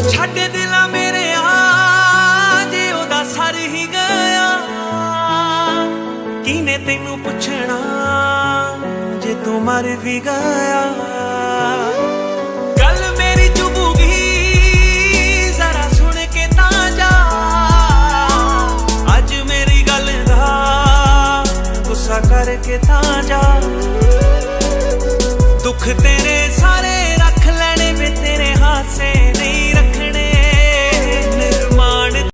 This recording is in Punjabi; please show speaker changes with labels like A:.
A: ਛੱਡ ਦਿਲਾ ਮੇਰੇ ਆ ਜੇ ਉਹਦਾ ਸਰ ਹੀ ਗਿਆ, ਕਿਨੇ ਤੈਨੂੰ ਪੁੱਛਣਾ ਜੇ ਤੂੰ ਮਰ ਵੀ ਗਿਆ। ਗੱਲ ਮੇਰੀ ਚੁਭੂਗੀ ਜ਼ਰਾ ਸੁਣ ਕੇ ਤਾਂ ਜਾ, ਅੱਜ ਮੇਰੀ ਗੱਲ ਦਾ ਗੁੱਸਾ ਕਰਕੇ ਤਾਂ ਜਾ। ਦੁੱਖ ਤੇਰੇ